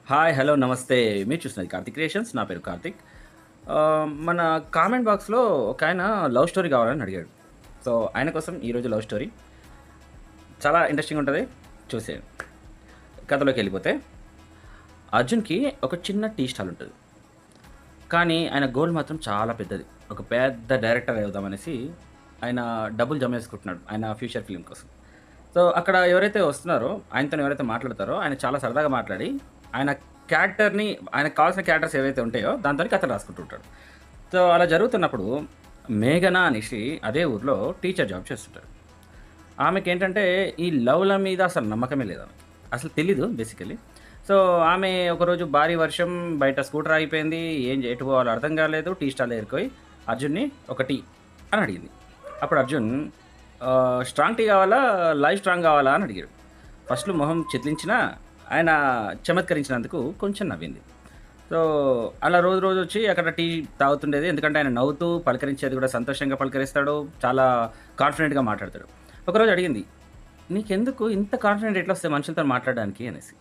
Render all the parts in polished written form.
Hi! Hello! నమస్తే. మీరు చూస్తున్నది కార్తిక్ క్రియేషన్స్. నా పేరు కార్తిక్. మన కామెంట్ బాక్స్‌లో ఒకాయన లవ్ స్టోరీ కావాలని అడిగాడు. సో, ఆయన కోసం ఈరోజు లవ్ స్టోరీ. చాలా ఇంట్రెస్టింగ్‌గా ఉంటది. చూసేయండి. కథలోకెళ్ళిపోతే, అర్జున్‌కి ఒక చిన్న టీ స్టాల్ ఉంటది. కానీ ఆయన గోల్ మాత్రం చాలా పెద్దది. ఒక పెద్ద డైరెక్టర్ అవుదామనేసి ఆయన డబ్బులు జమేసుకుంటున్నాడు. ఆయన ఫ్యూచర్ ఫిల్మ్ కోసం. సో, అక్కడ ఎవరైతే వస్తున్నారో, ఆయనతోని ఎవరైతే మాట్లాడతారో, ఆయన చాలా సరదాగా మాట్లాడి, ఆయన క్యారెక్టర్‌ని ఆయనకు కావాల్సిన క్యారెక్టర్స్ ఏవైతే ఉంటాయో, దాంతోని కథలు రాసుకుంటూ ఉంటాడు. సో, అలా జరుగుతున్నప్పుడు మేఘన అనేసి అదే ఊర్లో టీచర్ జాబ్ చేస్తుంటారు. ఆమెకేంటంటే, ఈ లవ్‌ల మీద అసలు నమ్మకమే లేదామెకి. అసలు తెలీదు బేసికల్లీ. సో, ఆమె ఒకరోజు భారీ వర్షం, బయట స్కూటర్ ఆగిపోయింది. ఎటు పోవాలో అర్థం కాలేదు. టీ స్టాల్ దగ్గరికి అర్జున్‌ని ఒక టీ అని అడిగింది. అప్పుడు అర్జున్ స్ట్రాంగ్ టీ కావాలా? లైవ్ స్ట్రాంగ్ కావాలా? అని అడిగాడు. ఫస్ట్‌లో మొహం చిట్లించినా ఆయన చమత్కరించినందుకు కొంచెం నవ్వింది. సో, అలా రోజొచ్చి అక్కడ టీ తాగుతుండేది. ఎందుకంటే ఆయన నవ్వుతూ పలకరించేది కూడా సంతోషంగా పలకరిస్తాడు. చాలా కాన్ఫిడెంట్‌గా మాట్లాడతాడు. ఒకరోజు అడిగింది, "నీకెందుకు ఇంత కాన్ఫిడెంట్ ఎట్లొస్తాయి మనుషులతోని మాట్లాడడానికి" అనేసి.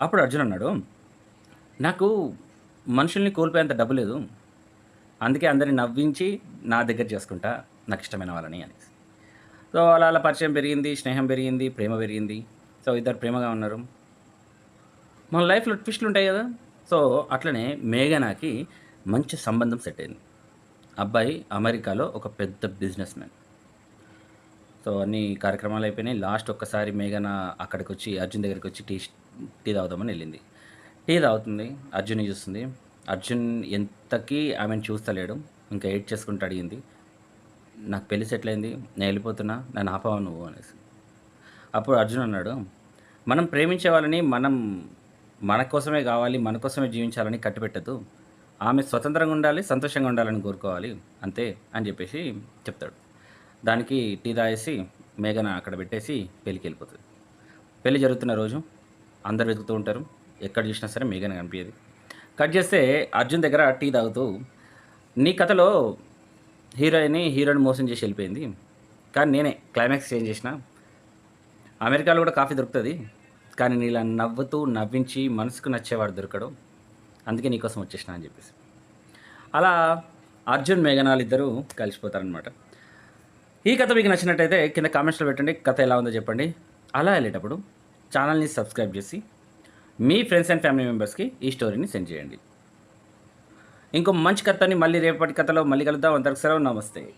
అప్పుడు అర్జున్ అన్నాడు, "నాకు మనుషుల్ని కోల్పోయేంత డబ్బు లేదు. అందుకే అందరిని నవ్వించి నా దగ్గర చేసుకుంటా నాకిష్టమైన వాళ్ళని" అనేసి. సో, అలా పరిచయం పెరిగింది, స్నేహం పెరిగింది, ప్రేమ పెరిగింది. సో, ఇద్దరు ప్రేమగా ఉన్నారు. మన లైఫ్‌లో ట్విస్ట్‌లుంటాయి గదా! సో, అట్లనే మేఘనాకి మంచి సంబంధం సెట్ అయింది. అబ్బాయి అమెరికాలో ఒక పెద్ద బిజినెస్ మ్యాన్. సో, అన్ని కార్యక్రమాలయిపోయినాయి. లాస్ట్ ఒక్కసారి మేఘన అక్కడికొచ్చి అర్జున్ దగ్గరికొచ్చి టీ తాగుదామని ఎళ్ళింది. టీ తాగుతుంది. అర్జున్‌ని చూస్తుంది. అర్జున్ ఎంతకీ ఆమెను చూస్తలేడు. ఇంకా ఏడ్చేసుకుంటూ అడిగింది, "నాకు పెళ్లి సెటిల్ అయింది. నేను ఎళ్ళిపోతున్నా. నన్ను ఆపవా నువ్వు" అనేసి. అప్పుడు అర్జున్ అన్నాడు, "మనం ప్రేమించే వాళ్ళని మన కోసమే గావాలి, మన కోసమే జీవించాలని కట్టిపెట్టొద్దు. ఆమె స్వతంత్రంగా ఉండాలి, సంతోషంగా ఉండాలని కోరుకోవాలి. అంతే" అని జెప్పేసి చెప్తాడు. దానికి టీ తాగేసి మేఘన అక్కడ పెట్టేసి పెళ్ళికెళ్ళిపోతది. పెళ్లి జరుగుతున్న రోజు అందరూ వెతుకుతూ ఉంటారు. ఎక్కడ జూసినా సరే మేఘన కనిపియదు. కట్ జేస్తే అర్జున్ దగ్గర టీ తాగుతూ, "నీ కథలో హీరోని మోసం చేసి ఎళ్ళిపోయింది. కానీ నేనే క్లైమాక్స్ చేంజ్ జేసినా. అమెరికాలో గూడా కాఫీ దొరుకుతది. కానీ నీలా నవ్వుతూ, నవ్వించి మనసుకు నచ్చేవాడు దొరకడు. అందుకే నీకోసం వచ్చేసినా" అని జెప్పేసి. అలా అర్జున్, మేఘనాలిద్దరూ కలిసిపోతారనమాట. ఈ కథ మీకు నచ్చినట్టయితే కింద కామెంట్స్‌లో పెట్టండి. కథ ఎలా ఉందో చెప్పండి. అలా ఎళ్ళేటప్పుడు ఛానల్‌ని subscribe JC, me friends and family మెంబర్స్‌కి ఈ స్టోరీని సెండ్ చేయండి. ఇంకో మంచి కథని మళ్ళీ రేపటి కథలో మళ్ళీ కలుద్దాం. అంతవరకు సెలవు. నమస్తే.